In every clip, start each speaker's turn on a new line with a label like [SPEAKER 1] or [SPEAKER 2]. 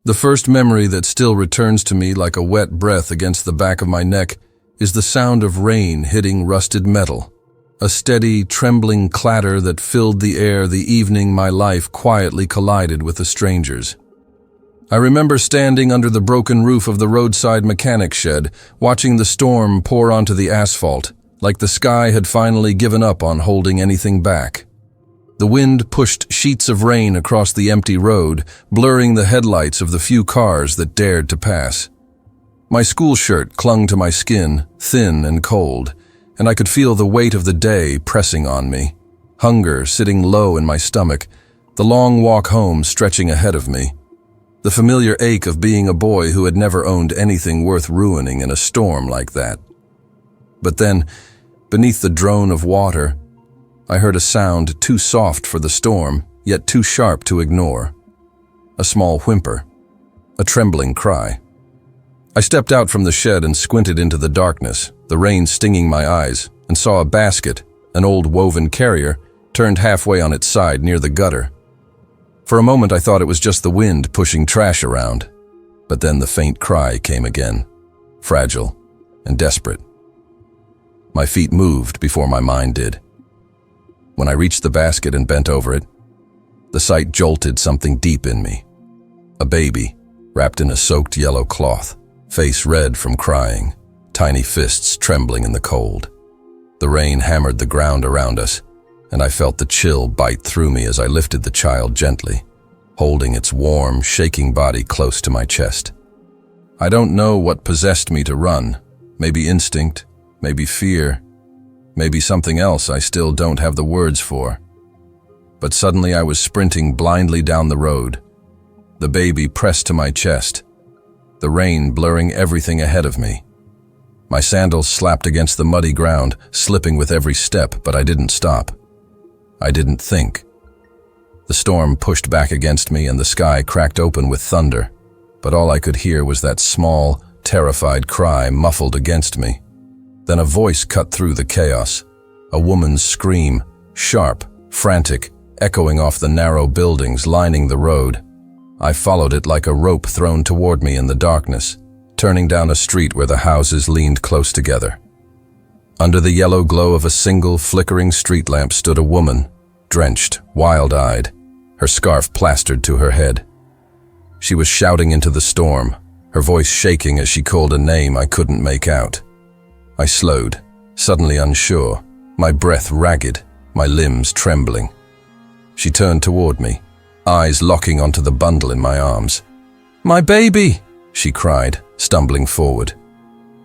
[SPEAKER 1] The first memory that still returns to me like a wet breath against the back of my neck is the sound of rain hitting rusted metal, a steady, trembling clatter that filled the air the evening my life quietly collided with a stranger's. I remember standing under the broken roof of the roadside mechanic shed, watching the storm pour onto the asphalt, like the sky had finally given up on holding anything back. The wind pushed sheets of rain across the empty road, blurring the headlights of the few cars that dared to pass. My school shirt clung to my skin, thin and cold, and I could feel the weight of the day pressing on me, hunger sitting low in my stomach, the long walk home stretching ahead of me, the familiar ache of being a boy who had never owned anything worth ruining in a storm like that. But then, beneath the drone of water, I heard a sound too soft for the storm, yet too sharp to ignore. A small whimper, a trembling cry. I stepped out from the shed and squinted into the darkness, the rain stinging my eyes, and saw a basket, an old woven carrier, turned halfway on its side near the gutter. For a moment I thought it was just the wind pushing trash around, but then the faint cry came again, fragile and desperate. My feet moved before my mind did. When I reached the basket and bent over it, the sight jolted something deep in me. A baby, wrapped in a soaked yellow cloth, face red from crying, tiny fists trembling in the cold. The rain hammered the ground around us, and I felt the chill bite through me as I lifted the child gently, holding its warm, shaking body close to my chest. I don't know what possessed me to run, maybe instinct, maybe fear, maybe something else I still don't have the words for. But suddenly I was sprinting blindly down the road, the baby pressed to my chest, the rain blurring everything ahead of me. My sandals slapped against the muddy ground, slipping with every step, but I didn't stop. I didn't think. The storm pushed back against me and the sky cracked open with thunder, but all I could hear was that small, terrified cry muffled against me. Then a voice cut through the chaos, a woman's scream, sharp, frantic, echoing off the narrow buildings lining the road. I followed it like a rope thrown toward me in the darkness, turning down a street where the houses leaned close together. Under the yellow glow of a single flickering street lamp stood a woman, drenched, wild-eyed, her scarf plastered to her head. She was shouting into the storm, her voice shaking as she called a name I couldn't make out. I slowed, suddenly unsure, my breath ragged, my limbs trembling. She turned toward me, eyes locking onto the bundle in my arms. "My baby!" she cried, stumbling forward.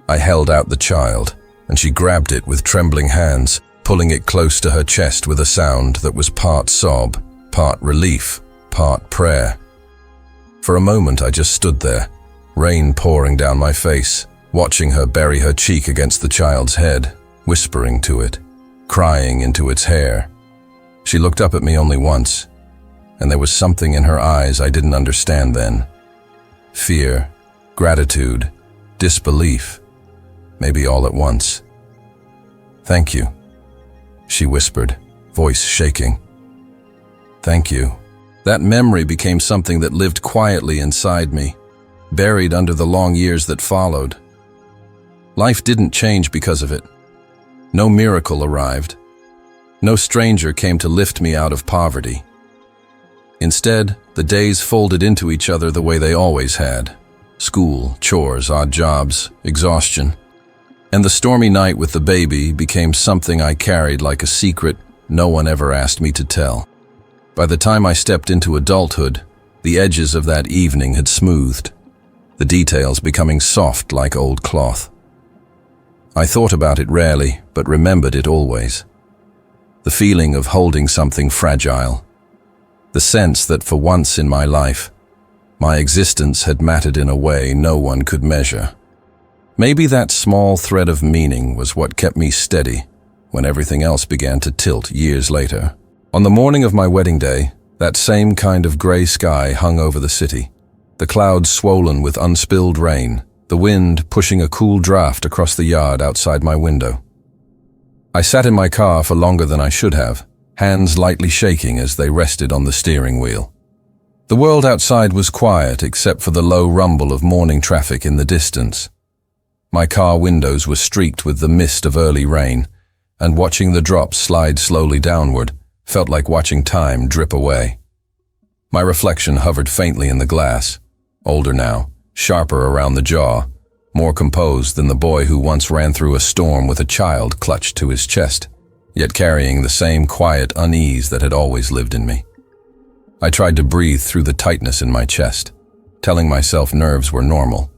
[SPEAKER 1] I held out the child, and she grabbed it with trembling hands, pulling it close to her chest with a sound that was part sob, part relief, part prayer. For a moment I just stood there, rain pouring down my face, watching her bury her cheek against the child's head, whispering to it, crying into its hair. She looked up at me only once, and there was something in her eyes I didn't understand then. Fear, gratitude, disbelief, maybe all at once. "Thank you," she whispered, voice shaking. "Thank you." That memory became something that lived quietly inside me, buried under the long years that followed. Life didn't change because of it. No miracle arrived. No stranger came to lift me out of poverty. Instead, the days folded into each other the way they always had. School, chores, odd jobs, exhaustion. And the stormy night with the baby became something I carried like a secret no one ever asked me to tell. By the time I stepped into adulthood, the edges of that evening had smoothed, the details becoming soft like old cloth. I thought about it rarely, but remembered it always. The feeling of holding something fragile. The sense that for once in my life, my existence had mattered in a way no one could measure. Maybe that small thread of meaning was what kept me steady when everything else began to tilt years later. On the morning of my wedding day, that same kind of gray sky hung over the city, the clouds swollen with unspilled rain, the wind pushing a cool draft across the yard outside my window. I sat in my car for longer than I should have, hands lightly shaking as they rested on the steering wheel. The world outside was quiet except for the low rumble of morning traffic in the distance. My car windows were streaked with the mist of early rain, and watching the drops slide slowly downward felt like watching time drip away. My reflection hovered faintly in the glass, older now, sharper around the jaw, more composed than the boy who once ran through a storm with a child clutched to his chest, yet carrying the same quiet unease that had always lived in me. I tried to breathe through the tightness in my chest, telling myself nerves were normal,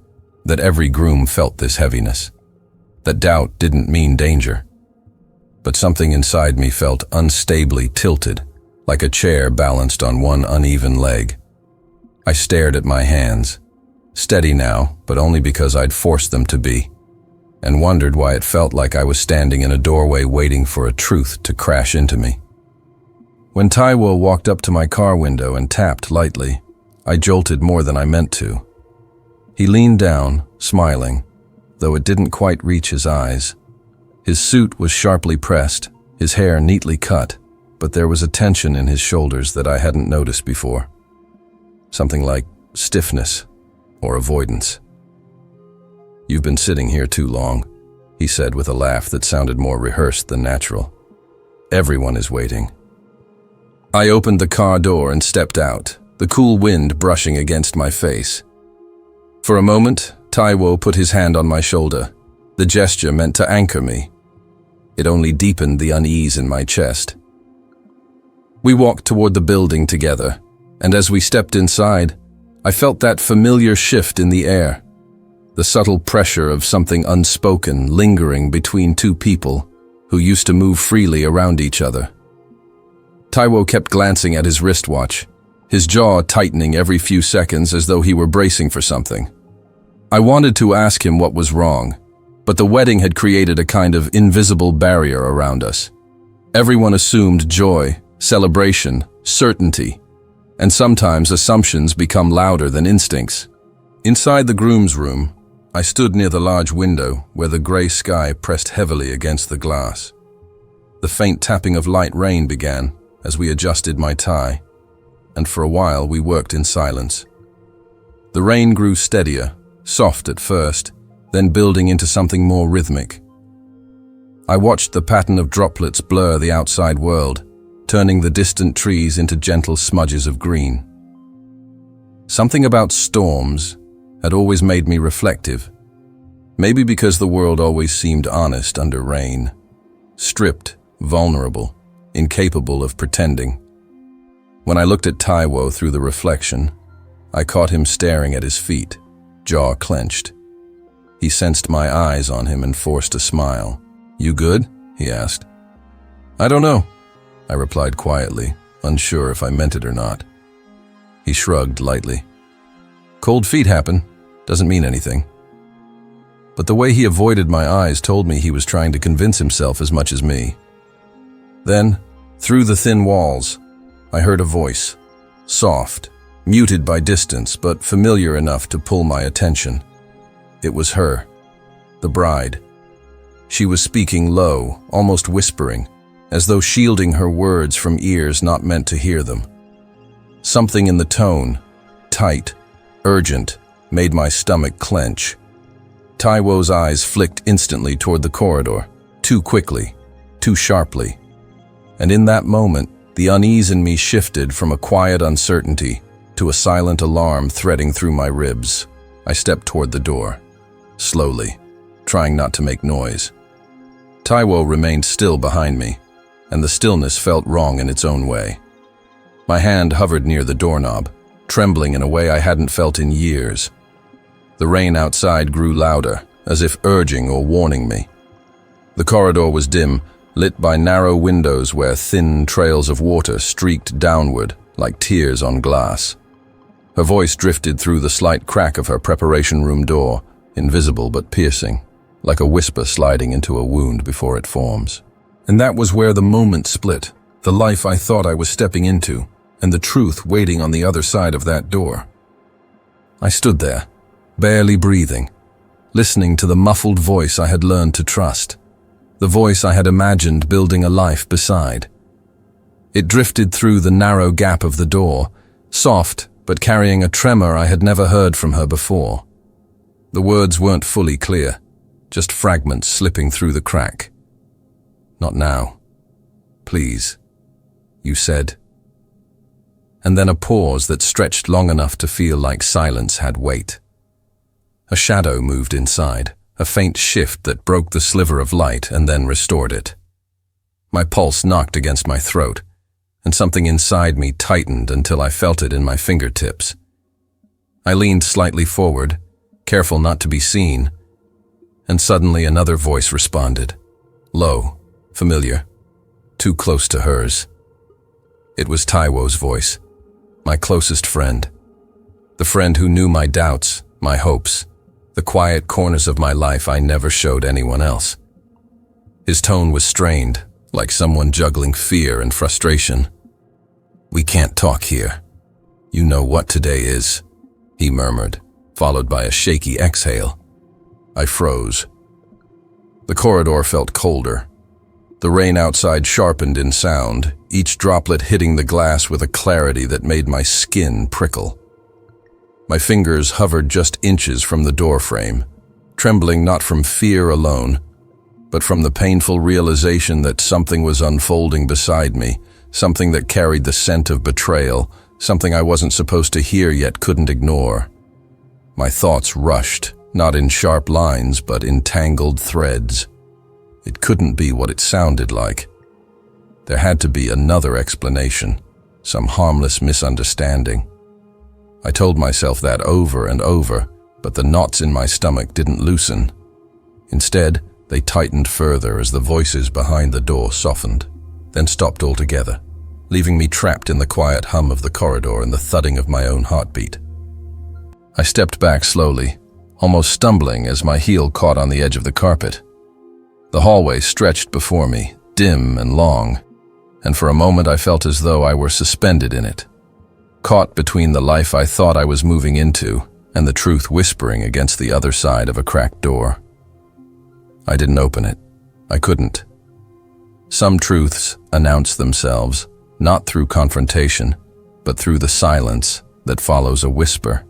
[SPEAKER 1] that every groom felt this heaviness, that doubt didn't mean danger. But something inside me felt unstably tilted, like a chair balanced on one uneven leg. I stared at my hands, steady now, but only because I'd forced them to be, and wondered why it felt like I was standing in a doorway waiting for a truth to crash into me. When Taiwo walked up to my car window and tapped lightly, I jolted more than I meant to. He leaned down, smiling, though it didn't quite reach his eyes. His suit was sharply pressed, his hair neatly cut, but there was a tension in his shoulders that I hadn't noticed before. Something like stiffness or avoidance. "You've been sitting here too long," he said with a laugh that sounded more rehearsed than natural. "Everyone is waiting." I opened the car door and stepped out, the cool wind brushing against my face. For a moment, Taiwo put his hand on my shoulder, the gesture meant to anchor me. It only deepened the unease in my chest. We walked toward the building together, and as we stepped inside, I felt that familiar shift in the air, the subtle pressure of something unspoken lingering between two people who used to move freely around each other. Taiwo kept glancing at his wristwatch, his jaw tightening every few seconds as though he were bracing for something. I wanted to ask him what was wrong, but the wedding had created a kind of invisible barrier around us. Everyone assumed joy, celebration, certainty, and sometimes assumptions become louder than instincts. Inside the groom's room, I stood near the large window where the gray sky pressed heavily against the glass. The faint tapping of light rain began as we adjusted my tie, and for a while we worked in silence. The rain grew steadier, soft at first, then building into something more rhythmic. I watched the pattern of droplets blur the outside world, turning the distant trees into gentle smudges of green. Something about storms had always made me reflective, maybe because the world always seemed honest under rain, stripped, vulnerable, incapable of pretending. When I looked at Taiwo through the reflection, I caught him staring at his feet, jaw clenched. He sensed my eyes on him and forced a smile. "You good?" he asked. "I don't know," I replied quietly, unsure if I meant it or not. He shrugged lightly. "Cold feet happen. Doesn't mean anything." But the way he avoided my eyes told me he was trying to convince himself as much as me. Then, through the thin walls, I heard a voice, soft, muted by distance, but familiar enough to pull my attention. It was her, the bride. She was speaking low, almost whispering, as though shielding her words from ears not meant to hear them. Something in the tone, tight, urgent, made my stomach clench. Taiwo's eyes flicked instantly toward the corridor, too quickly, too sharply. And in that moment, the unease in me shifted from a quiet uncertainty to a silent alarm threading through my ribs. I stepped toward the door, slowly, trying not to make noise. Taiwo remained still behind me, and the stillness felt wrong in its own way. My hand hovered near the doorknob, trembling in a way I hadn't felt in years. The rain outside grew louder, as if urging or warning me. The corridor was dim, lit by narrow windows where thin trails of water streaked downward like tears on glass. Her voice drifted through the slight crack of her preparation room door, invisible but piercing, like a whisper sliding into a wound before it forms. And that was where the moment split, the life I thought I was stepping into, and the truth waiting on the other side of that door. I stood there, barely breathing, listening to the muffled voice I had learned to trust, the voice I had imagined building a life beside. It drifted through the narrow gap of the door, soft but carrying a tremor I had never heard from her before. The words weren't fully clear, just fragments slipping through the crack. "Not now. Please," you said. And then a pause that stretched long enough to feel like silence had weight. A shadow moved inside, a faint shift that broke the sliver of light and then restored it. My pulse knocked against my throat, and something inside me tightened until I felt it in my fingertips. I leaned slightly forward, careful not to be seen, and suddenly another voice responded. Low, familiar, too close to hers. It was Taiwo's voice, my closest friend. The friend who knew my doubts, my hopes, the quiet corners of my life I never showed anyone else. His tone was strained, like someone juggling fear and frustration. "We can't talk here. You know what today is," he murmured, followed by a shaky exhale. I froze. The corridor felt colder. The rain outside sharpened in sound, each droplet hitting the glass with a clarity that made my skin prickle. My fingers hovered just inches from the doorframe, trembling not from fear alone, but from the painful realization that something was unfolding beside me, something that carried the scent of betrayal, something I wasn't supposed to hear yet couldn't ignore. My thoughts rushed, not in sharp lines, but in tangled threads. It couldn't be what it sounded like. There had to be another explanation, some harmless misunderstanding. I told myself that over and over, but the knots in my stomach didn't loosen. Instead, they tightened further as the voices behind the door softened, then stopped altogether, leaving me trapped in the quiet hum of the corridor and the thudding of my own heartbeat. I stepped back slowly, almost stumbling as my heel caught on the edge of the carpet. The hallway stretched before me, dim and long, and for a moment I felt as though I were suspended in it, caught between the life I thought I was moving into and the truth whispering against the other side of a cracked door. I didn't open it. I couldn't. Some truths announce themselves, not through confrontation, but through the silence that follows a whisper.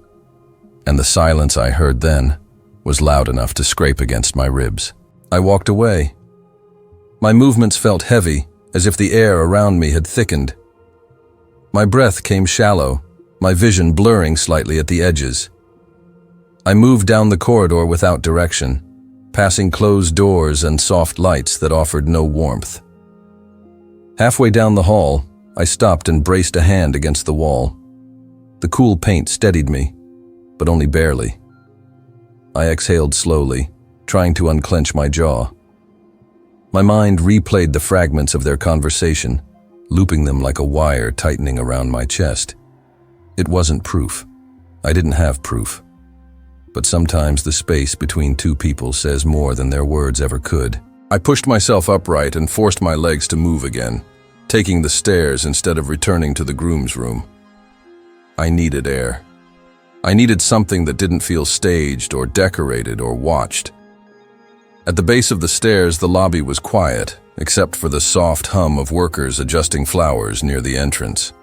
[SPEAKER 1] And the silence I heard then was loud enough to scrape against my ribs. I walked away. My movements felt heavy, as if the air around me had thickened. My breath came shallow, my vision blurring slightly at the edges. I moved down the corridor without direction, passing closed doors and soft lights that offered no warmth. Halfway down the hall, I stopped and braced a hand against the wall. The cool paint steadied me, but only barely. I exhaled slowly, trying to unclench my jaw. My mind replayed the fragments of their conversation, looping them like a wire tightening around my chest. It wasn't proof. I didn't have proof. But sometimes the space between two people says more than their words ever could. I pushed myself upright and forced my legs to move again, taking the stairs instead of returning to the groom's room. I needed air. I needed something that didn't feel staged or decorated or watched. At the base of the stairs, the lobby was quiet, except for the soft hum of workers adjusting flowers near the entrance.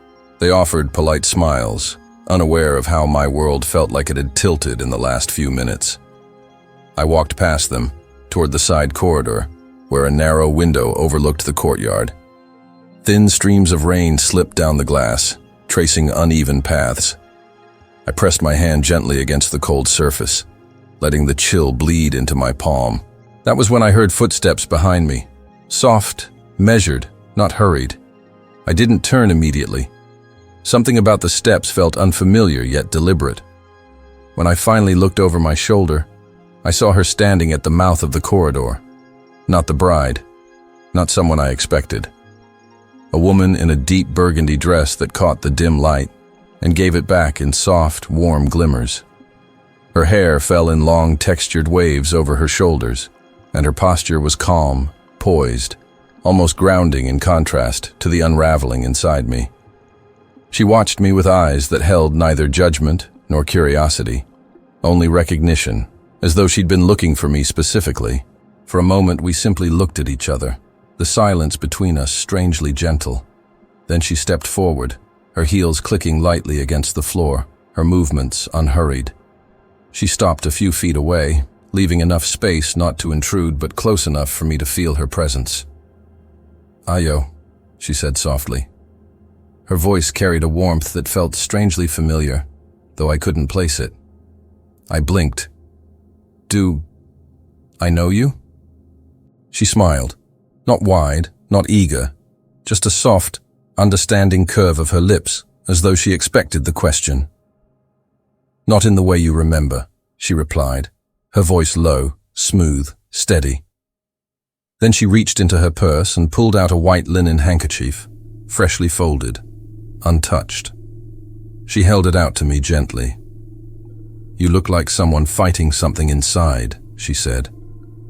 [SPEAKER 1] They offered polite smiles, unaware of how my world felt like it had tilted in the last few minutes. I walked past them, toward the side corridor, where a narrow window overlooked the courtyard. Thin streams of rain slipped down the glass, tracing uneven paths. I pressed my hand gently against the cold surface, letting the chill bleed into my palm. That was when I heard footsteps behind me. Soft, measured, not hurried. I didn't turn immediately. Something about the steps felt unfamiliar yet deliberate. When I finally looked over my shoulder, I saw her standing at the mouth of the corridor. Not the bride, not someone I expected. A woman in a deep burgundy dress that caught the dim light and gave it back in soft, warm glimmers. Her hair fell in long, textured waves over her shoulders, and her posture was calm, poised, almost grounding in contrast to the unraveling inside me. She watched me with eyes that held neither judgment nor curiosity, only recognition, as though she'd been looking for me specifically. For a moment, we simply looked at each other, the silence between us strangely gentle. Then she stepped forward, her heels clicking lightly against the floor, her movements unhurried. She stopped a few feet away, leaving enough space not to intrude but close enough for me to feel her presence. "Ayo," she said softly. Her voice carried a warmth that felt strangely familiar, though I couldn't place it. I blinked. "Do I know you?" She smiled, not wide, not eager, just a soft, understanding curve of her lips, as though she expected the question. "Not in the way you remember," she replied, her voice low, smooth, steady. Then she reached into her purse and pulled out a white linen handkerchief, freshly folded, untouched. She held it out to me gently. "You look like someone fighting something inside," she said,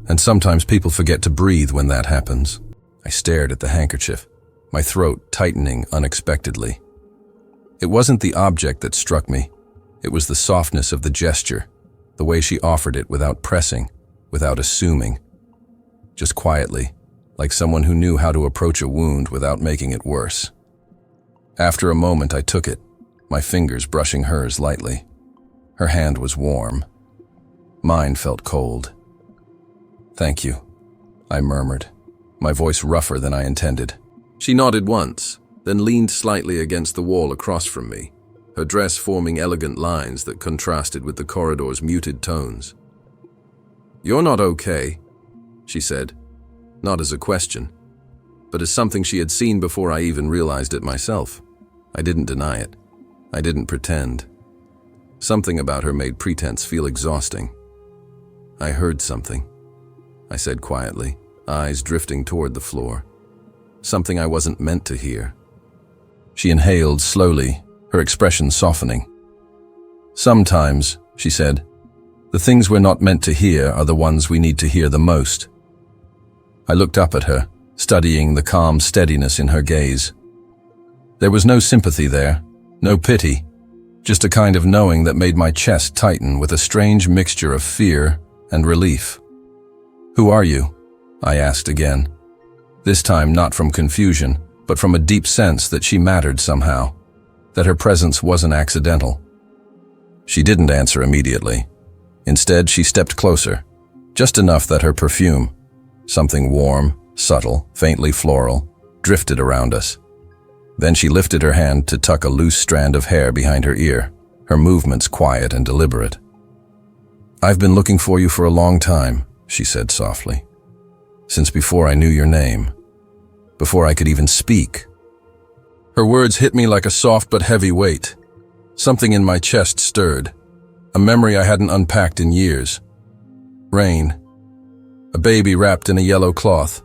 [SPEAKER 1] "and sometimes people forget to breathe when that happens." I stared at the handkerchief, my throat tightening unexpectedly. It wasn't the object that struck me. It was the softness of the gesture, the way she offered it without pressing, without assuming. Just quietly, like someone who knew how to approach a wound without making it worse. After a moment I took it, my fingers brushing hers lightly. Her hand was warm. Mine felt cold. "Thank you," I murmured, my voice rougher than I intended. She nodded once, then leaned slightly against the wall across from me, her dress forming elegant lines that contrasted with the corridor's muted tones. "You're not okay," she said, not as a question, but as something she had seen before I even realized it myself. I didn't deny it. I didn't pretend. Something about her made pretense feel exhausting. "I heard something," I said quietly, eyes drifting toward the floor. Something I wasn't meant to hear. She inhaled slowly, her expression softening. "Sometimes," she said, "the things we're not meant to hear are the ones we need to hear the most." I looked up at her, studying the calm steadiness in her gaze. There was no sympathy there, no pity, just a kind of knowing that made my chest tighten with a strange mixture of fear and relief. "Who are you?" I asked again. This time not from confusion, but from a deep sense that she mattered somehow, that her presence wasn't accidental. She didn't answer immediately. Instead, she stepped closer, just enough that her perfume, something warm, subtle, faintly floral, drifted around us. Then she lifted her hand to tuck a loose strand of hair behind her ear, her movements quiet and deliberate. "I've been looking for you for a long time," she said softly. "Since before I knew your name. Before I could even speak." Her words hit me like a soft but heavy weight. Something in my chest stirred, a memory I hadn't unpacked in years. Rain. A baby wrapped in a yellow cloth.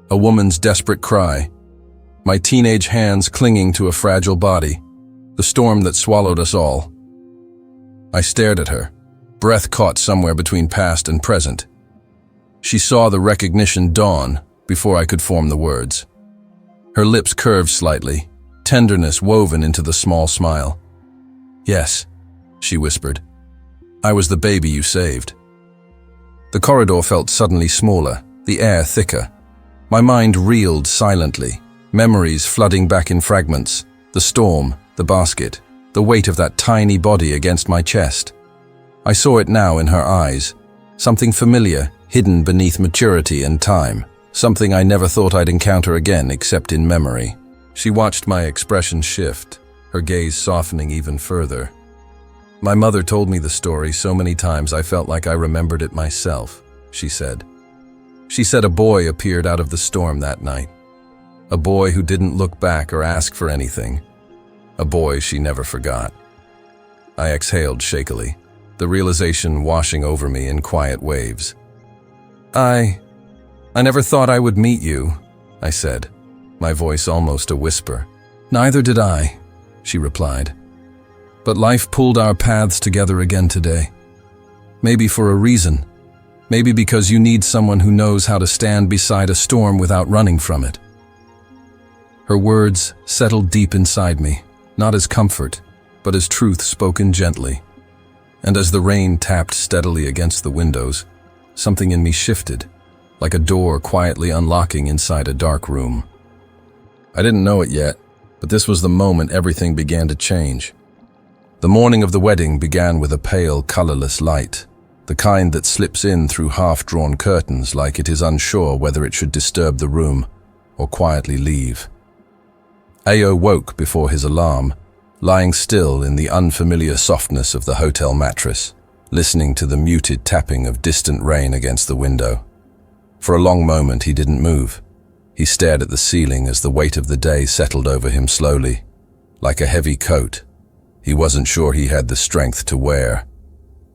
[SPEAKER 1] A woman's desperate cry. My teenage hands clinging to a fragile body. The storm that swallowed us all. I stared at her, breath caught somewhere between past and present. She saw the recognition dawn before I could form the words. Her lips curved slightly, tenderness woven into the small smile. "Yes," she whispered. "I was the baby you saved." The corridor felt suddenly smaller, the air thicker. My mind reeled silently, memories flooding back in fragments, the storm, the basket, the weight of that tiny body against my chest. I saw it now in her eyes, something familiar, hidden beneath maturity and time, something I never thought I'd encounter again except in memory. She watched my expression shift, her gaze softening even further. "My mother told me the story so many times I felt like I remembered it myself," she said. "She said a boy appeared out of the storm that night. A boy who didn't look back or ask for anything. A boy she never forgot." I exhaled shakily, the realization washing over me in quiet waves. I never thought I would meet you," I said, my voice almost a whisper. "Neither did I," she replied. "But life pulled our paths together again today. Maybe for a reason. Maybe because you need someone who knows how to stand beside a storm without running from it." Her words settled deep inside me, not as comfort, but as truth spoken gently. And as the rain tapped steadily against the windows, something in me shifted, like a door quietly unlocking inside a dark room. I didn't know it yet, But this was the moment everything began to change. The morning of the wedding began with a pale, colorless light, the kind that slips in through half-drawn curtains like it is unsure whether it should disturb the room or quietly leave. Ao woke before his alarm, lying still in the unfamiliar softness of the hotel mattress, listening to the muted tapping of distant rain against the window. For a long moment he didn't move. He stared at the ceiling as the weight of the day settled over him slowly, like a heavy coat he wasn't sure he had the strength to wear.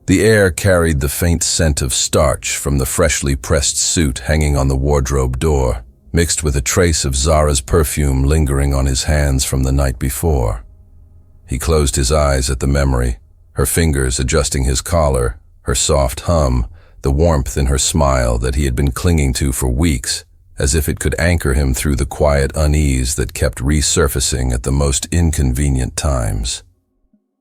[SPEAKER 1] The air carried the faint scent of starch from the freshly pressed suit hanging on the wardrobe door, mixed with a trace of Zara's perfume lingering on his hands from the night before. He closed his eyes at the memory, her fingers adjusting his collar, her soft hum, the warmth in her smile that he had been clinging to for weeks, as if it could anchor him through the quiet unease that kept resurfacing at the most inconvenient times.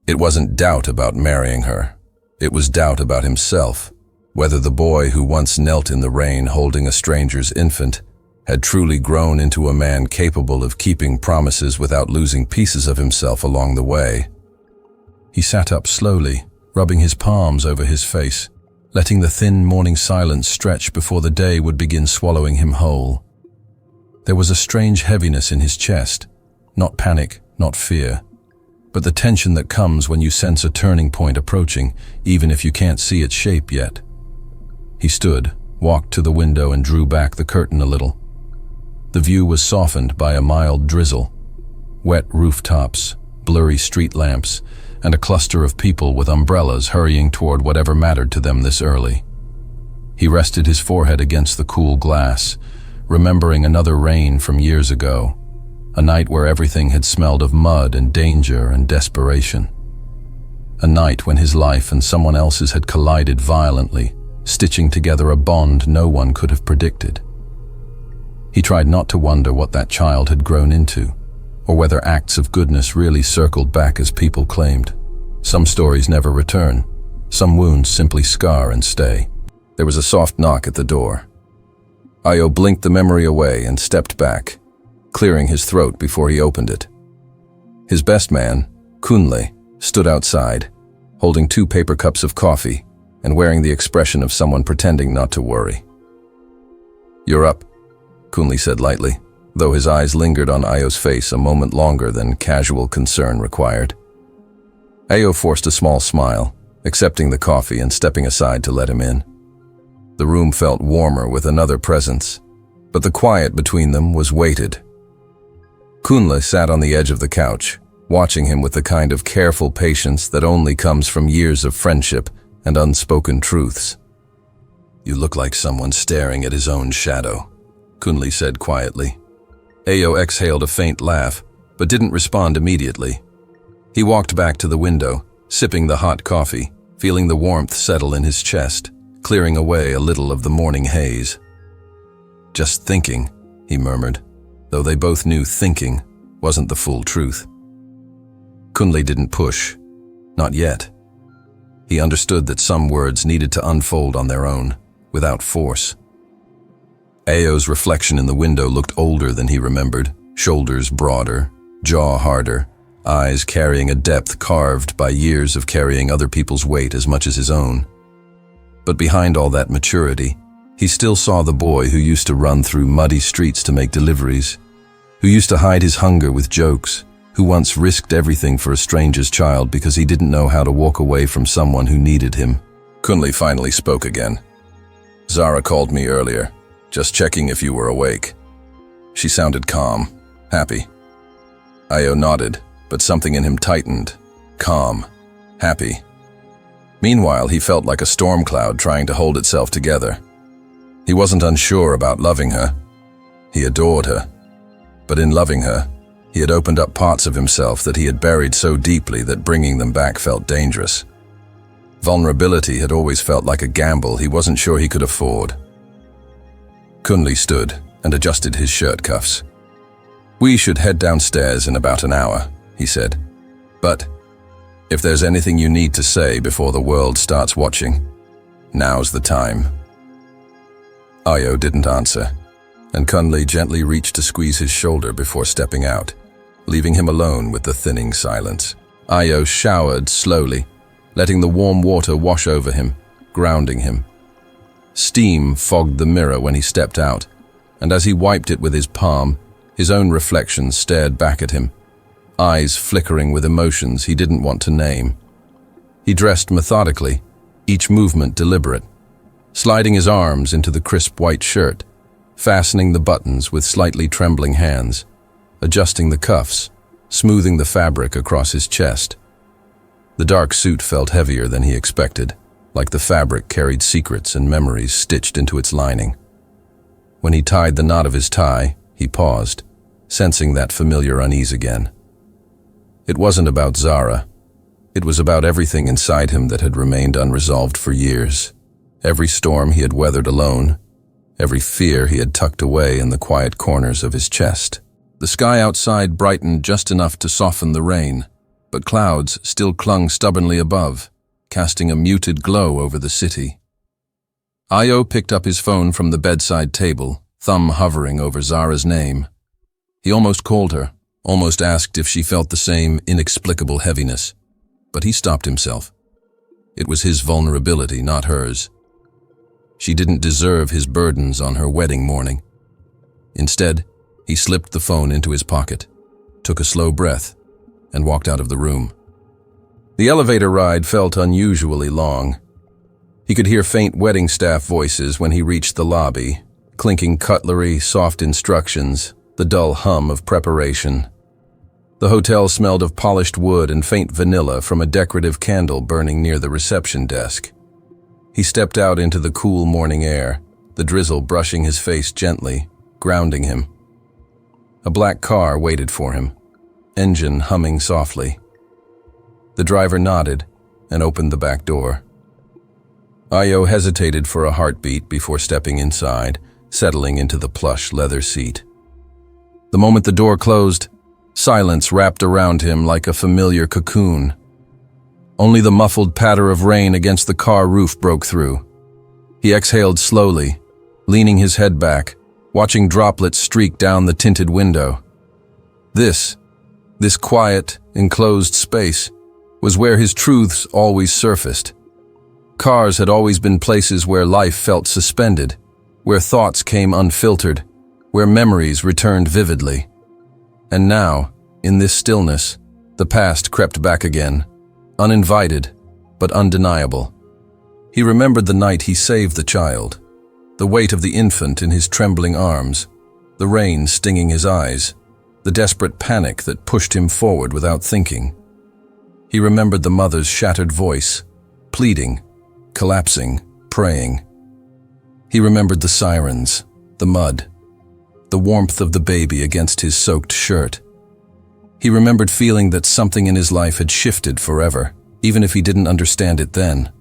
[SPEAKER 1] It wasn't doubt about marrying her. It was doubt about himself, whether the boy who once knelt in the rain holding a stranger's infant had truly grown into a man capable of keeping promises without losing pieces of himself along the way. He sat up slowly, rubbing his palms over his face, letting the thin morning silence stretch before the day would begin swallowing him whole. There was a strange heaviness in his chest, not panic, not fear, but the tension that comes when you sense a turning point approaching, even if you can't see its shape yet. He stood, walked to the window and drew back the curtain a little. The view was softened by a mild drizzle, wet rooftops, blurry street lamps, and a cluster of people with umbrellas hurrying toward whatever mattered to them this early. He rested his forehead against the cool glass, remembering another rain from years ago, a night where everything had smelled of mud and danger and desperation. A night when his life and someone else's had collided violently, stitching together a bond no one could have predicted. He tried not to wonder what that child had grown into, or whether acts of goodness really circled back as people claimed. Some stories never return. Some wounds simply scar and stay. There was a soft knock at the door. Ao blinked the memory away and stepped back, clearing his throat before he opened it. His best man, Kunle, stood outside, holding 2 paper cups of coffee and wearing the expression of someone pretending not to worry. "You're up," Kunle said lightly, though his eyes lingered on Ayo's face a moment longer than casual concern required. Ayo forced a small smile, accepting the coffee and stepping aside to let him in. The room felt warmer with another presence, but the quiet between them was weighted. Kunle sat on the edge of the couch, watching him with the kind of careful patience that only comes from years of friendship and unspoken truths. "You look like someone staring at his own shadow," Kunle said quietly. Ayo exhaled a faint laugh, but didn't respond immediately. He walked back to the window, sipping the hot coffee, feeling the warmth settle in his chest, clearing away a little of the morning haze. "Just thinking," he murmured, though they both knew thinking wasn't the full truth. Kunle didn't push. Not yet. He understood that some words needed to unfold on their own, without force. Ayo's reflection in the window looked older than he remembered, shoulders broader, jaw harder, eyes carrying a depth carved by years of carrying other people's weight as much as his own. But behind all that maturity, he still saw the boy who used to run through muddy streets to make deliveries, who used to hide his hunger with jokes, who once risked everything for a stranger's child because he didn't know how to walk away from someone who needed him. Kunle finally spoke again. "Zara called me earlier, just checking if you were awake." She sounded calm, happy. Ayo nodded, but something in him tightened. Calm, happy. Meanwhile, he felt like a storm cloud trying to hold itself together. He wasn't unsure about loving her. He adored her. But in loving her, he had opened up parts of himself that he had buried so deeply that bringing them back felt dangerous. Vulnerability had always felt like a gamble he wasn't sure he could afford. Kunle stood and adjusted his shirt cuffs. "We should head downstairs in about an hour," he said. "But if there's anything you need to say before the world starts watching, now's the time." Ayo didn't answer, and Kunle gently reached to squeeze his shoulder before stepping out. leaving him alone with the thinning silence. Ayo showered slowly, letting the warm water wash over him, grounding him. Steam fogged the mirror when he stepped out, and as he wiped it with his palm, his own reflection stared back at him, eyes flickering with emotions he didn't want to name. He dressed methodically, each movement deliberate, sliding his arms into the crisp white shirt, fastening the buttons with slightly trembling hands, adjusting the cuffs, smoothing the fabric across his chest. The dark suit felt heavier than he expected, like the fabric carried secrets and memories stitched into its lining. When he tied the knot of his tie, he paused, sensing that familiar unease again. It wasn't about Zara. It was about everything inside him that had remained unresolved for years. Every storm he had weathered alone, every fear he had tucked away in the quiet corners of his chest. The sky outside brightened just enough to soften the rain, but clouds still clung stubbornly above, casting a muted glow over the city. Ayo picked up his phone from the bedside table, thumb hovering over Zara's name. He almost called her, almost asked if she felt the same inexplicable heaviness, but he stopped himself. It was his vulnerability, not hers. She didn't deserve his burdens on her wedding morning. Instead, he slipped the phone into his pocket, took a slow breath, and walked out of the room. The elevator ride felt unusually long. He could hear faint wedding staff voices when he reached the lobby, clinking cutlery, soft instructions, the dull hum of preparation. The hotel smelled of polished wood and faint vanilla from a decorative candle burning near the reception desk. He stepped out into the cool morning air, the drizzle brushing his face gently, grounding him. A black car waited for him, engine humming softly. The driver nodded and opened the back door. Ayo hesitated for a heartbeat before stepping inside, settling into the plush leather seat. The moment the door closed, silence wrapped around him like a familiar cocoon. Only the muffled patter of rain against the car roof broke through. He exhaled slowly, leaning his head back, watching droplets streak down the tinted window. This quiet, enclosed space was where his truths always surfaced. Cars had always been places where life felt suspended, where thoughts came unfiltered, where memories returned vividly. And now, in this stillness, the past crept back again, uninvited, but undeniable. He remembered the night he saved the child, the weight of the infant in his trembling arms, the rain stinging his eyes, the desperate panic that pushed him forward without thinking. He remembered the mother's shattered voice, pleading, collapsing, praying. He remembered the sirens, the mud, the warmth of the baby against his soaked shirt. He remembered feeling that something in his life had shifted forever, even if he didn't understand it then.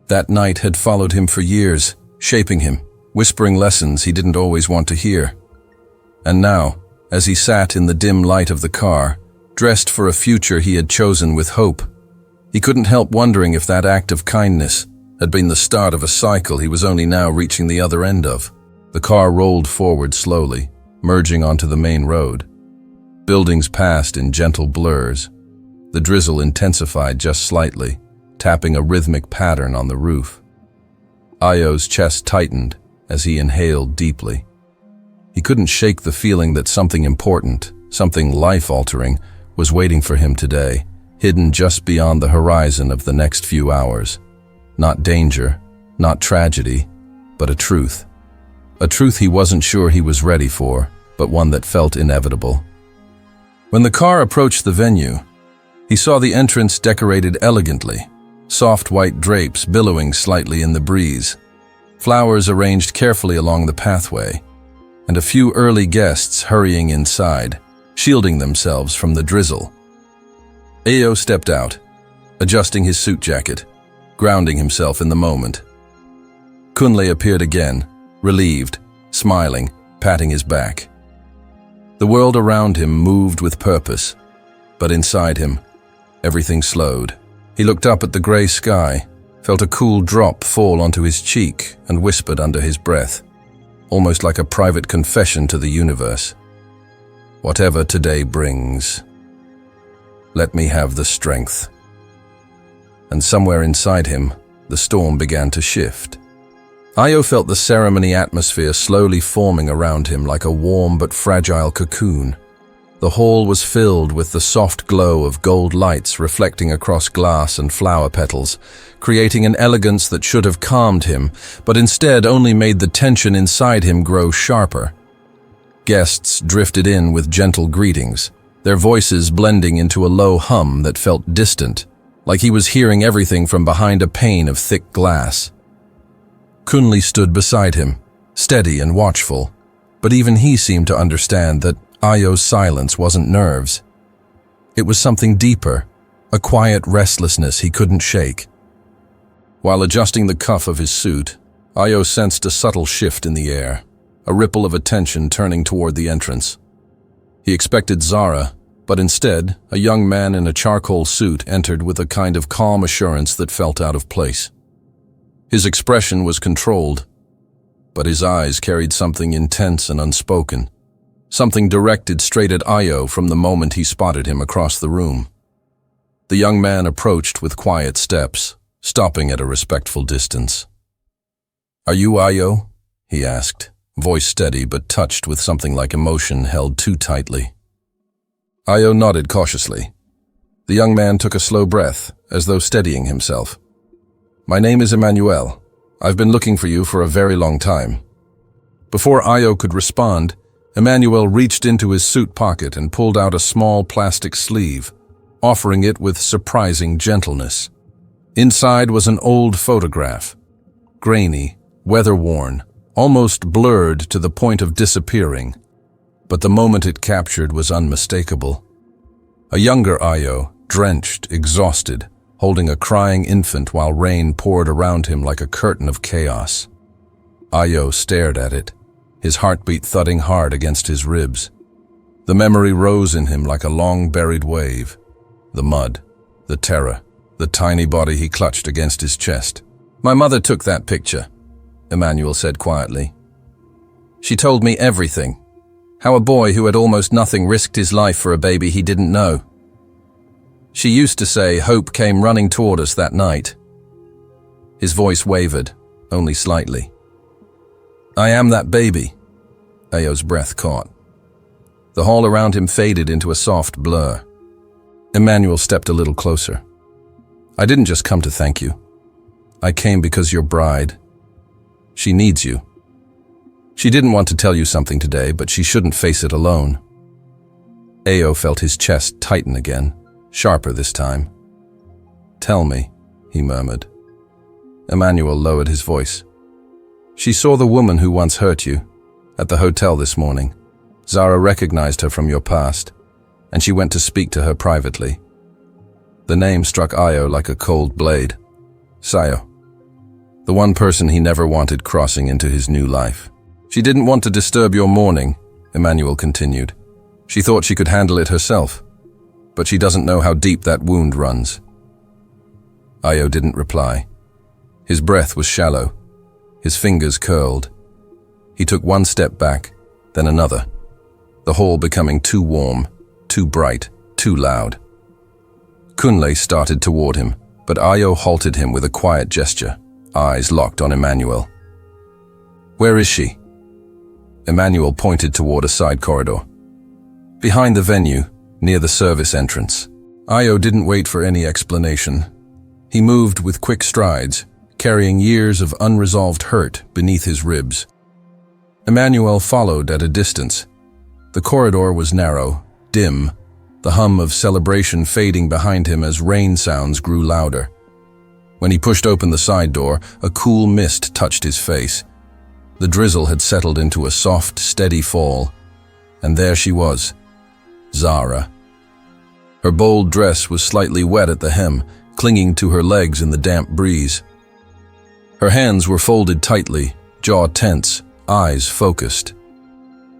[SPEAKER 1] That night had followed him for years, shaping him, whispering lessons he didn't always want to hear. And now, as he sat in the dim light of the car, dressed for a future he had chosen with hope, he couldn't help wondering if that act of kindness had been the start of a cycle he was only now reaching the other end of. The car rolled forward slowly, merging onto the main road. Buildings passed in gentle blurs. The drizzle intensified just slightly, tapping a rhythmic pattern on the roof. Ayo's chest tightened as he inhaled deeply. He couldn't shake the feeling that something important, something life-altering, was waiting for him today, hidden just beyond the horizon of the next few hours. Not danger, not tragedy, but a truth. A truth he wasn't sure he was ready for, but one that felt inevitable. When the car approached the venue, he saw the entrance decorated elegantly, soft white drapes billowing slightly in the breeze, flowers arranged carefully along the pathway, and a few early guests hurrying inside, shielding themselves from the drizzle. Ayo stepped out, adjusting his suit jacket, grounding himself in the moment. Kunle appeared again, relieved, smiling, patting his back. The world around him moved with purpose, but inside him, everything slowed. He looked up at the gray sky, felt a cool drop fall onto his cheek, and whispered under his breath, almost like a private confession to the universe. Whatever today brings, let me have the strength. And somewhere inside him, the storm began to shift. Ayo felt the ceremony atmosphere slowly forming around him like a warm but fragile cocoon. The hall was filled with the soft glow of gold lights reflecting across glass and flower petals, creating an elegance that should have calmed him, but instead only made the tension inside him grow sharper. Guests drifted in with gentle greetings, their voices blending into a low hum that felt distant, like he was hearing everything from behind a pane of thick glass. Kunli stood beside him, steady and watchful, but even he seemed to understand that Ayo's silence wasn't nerves. It was something deeper, a quiet restlessness he couldn't shake. While adjusting the cuff of his suit, Ayo sensed a subtle shift in the air, a ripple of attention turning toward the entrance. He expected Zara, but instead, a young man in a charcoal suit entered with a kind of calm assurance that felt out of place. His expression was controlled, but his eyes carried something intense and unspoken, something directed straight at Ayo from the moment he spotted him across the room. The young man approached with quiet steps, stopping at a respectful distance. "Are you Ayo?" he asked, voice steady but touched with something like emotion held too tightly. Ayo nodded cautiously. The young man took a slow breath, as though steadying himself. "My name is Emmanuel. I've been looking for you for a very long time." Before Ayo could respond, Emmanuel reached into his suit pocket and pulled out a small plastic sleeve, offering it with surprising gentleness. Inside was an old photograph, grainy, weather-worn, almost blurred to the point of disappearing, but the moment it captured was unmistakable. A younger Ayo, drenched, exhausted, holding a crying infant while rain poured around him like a curtain of chaos. Ayo stared at it, his heartbeat thudding hard against his ribs. The memory rose in him like a long-buried wave. The mud, the terror, the tiny body he clutched against his chest. "My mother took that picture," Emmanuel said quietly. "She told me everything. How a boy who had almost nothing risked his life for a baby he didn't know. She used to say hope came running toward us that night." His voice wavered, only slightly. "I am that baby," Ayo's breath caught. The hall around him faded into a soft blur. Emmanuel stepped a little closer. "I didn't just come to thank you. I came because your bride, she needs you. She didn't want to tell you something today, but she shouldn't face it alone." Ayo felt his chest tighten again, sharper this time. "Tell me," he murmured. Emmanuel lowered his voice. "She saw the woman who once hurt you at the hotel this morning. Zara recognized her from your past, and she went to speak to her privately." The name struck Ayo like a cold blade. Sayo. The one person he never wanted crossing into his new life. "She didn't want to disturb your morning," Emmanuel continued. "She thought she could handle it herself, but she doesn't know how deep that wound runs." Ayo didn't reply. His breath was shallow, his fingers curled. He took one step back, then another, the hall becoming too warm, too bright, too loud. Kunle started toward him, but Ayo halted him with a quiet gesture, eyes locked on Emmanuel. "Where is she?" Emmanuel pointed toward a side corridor. "Behind the venue, near the service entrance." Ayo didn't wait for any explanation. He moved with quick strides, carrying years of unresolved hurt beneath his ribs. Emmanuel followed at a distance. The corridor was narrow, dim, the hum of celebration fading behind him as rain sounds grew louder. When he pushed open the side door, a cool mist touched his face. The drizzle had settled into a soft, steady fall, and there she was, Zara. Her bold dress was slightly wet at the hem, clinging to her legs in the damp breeze. Her hands were folded tightly, jaw tense, eyes focused.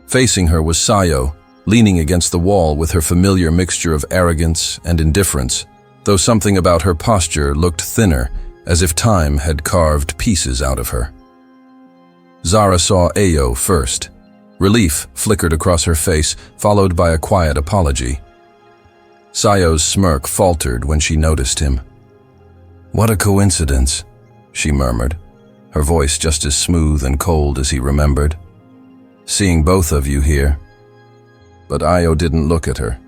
[SPEAKER 1] Facing her was Sayo, leaning against the wall with her familiar mixture of arrogance and indifference, though something about her posture looked thinner, as if time had carved pieces out of her. Zara saw Ayo first, Relief flickered across her face, followed by a quiet apology. Sayo's smirk faltered when she noticed him. "What a coincidence," she murmured, her voice just as smooth and cold as he remembered. "Seeing both of you here." But Ayo didn't look at her.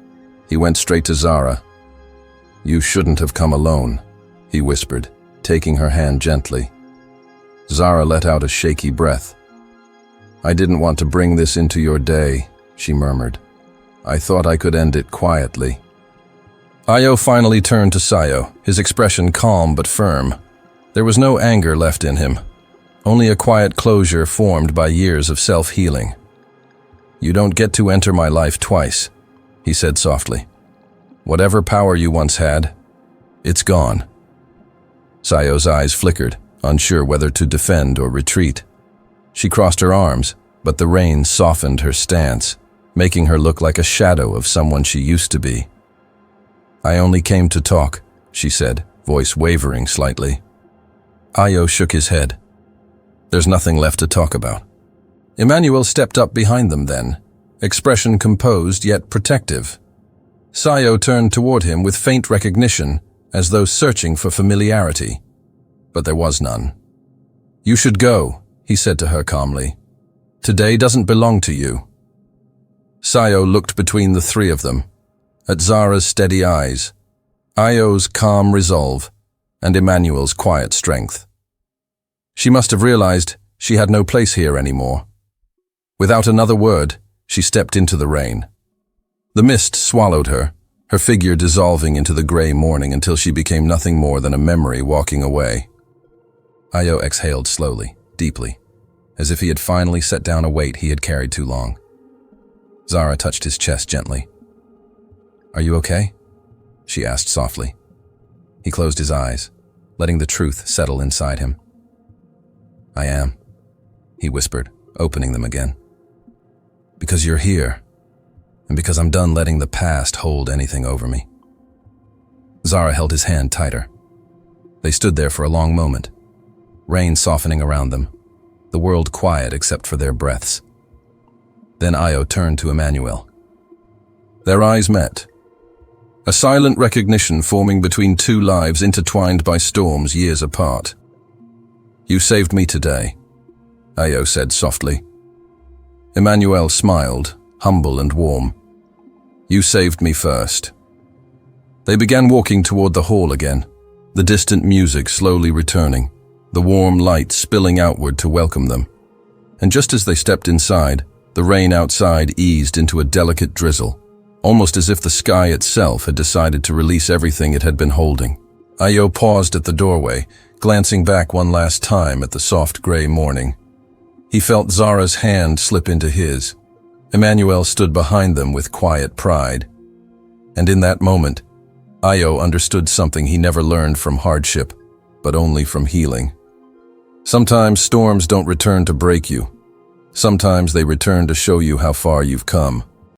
[SPEAKER 1] He went straight to Zara. "You shouldn't have come alone," he whispered, taking her hand gently. Zara let out a shaky breath. "I didn't want to bring this into your day," she murmured. "I thought I could end it quietly." Ayo finally turned to Sayo, his expression calm but firm. There was no anger left in him, only a quiet closure formed by years of self-healing. "You don't get to enter my life twice," he said softly. "Whatever power you once had, it's gone." Sayo's eyes flickered, unsure whether to defend or retreat. She crossed her arms, but the rain softened her stance, making her look like a shadow of someone she used to be. "I only came to talk," she said, voice wavering slightly. Ayo shook his head. "There's nothing left to talk about." Emmanuel stepped up behind them then, expression composed yet protective. Sayo turned toward him with faint recognition, as though searching for familiarity. But there was none. "You should go," he said to her calmly. "Today doesn't belong to you." Sayo looked between the three of them, at Zara's steady eyes, Ayo's calm resolve, and Emmanuel's quiet strength. She must have realized she had no place here anymore. Without another word, she stepped into the rain. The mist swallowed her, her figure dissolving into the gray morning until she became nothing more than a memory walking away. Ayo exhaled slowly, deeply, as if he had finally set down a weight he had carried too long. Zara touched his chest gently. "Are you okay?" she asked softly. He closed his eyes, letting the truth settle inside him. "I am," he whispered, opening them again. "Because you're here, and because I'm done letting the past hold anything over me." Zara held his hand tighter. They stood there for a long moment, rain softening around them, the world quiet except for their breaths. Then Ayo turned to Emmanuel. Their eyes met. A silent recognition forming between two lives intertwined by storms years apart. "You saved me today," Ayo said softly. Emmanuel smiled, humble and warm. "You saved me first." They began walking toward the hall again, the distant music slowly returning, the warm light spilling outward to welcome them. And just as they stepped inside, the rain outside eased into a delicate drizzle, almost as if the sky itself had decided to release everything it had been holding. Ayo paused at the doorway, glancing back one last time at the soft gray morning. He felt Zara's hand slip into his. Emmanuel stood behind them with quiet pride. And in that moment, Ayo understood something he never learned from hardship, but only from healing. Sometimes storms don't return to break you. Sometimes they return to show you how far you've come.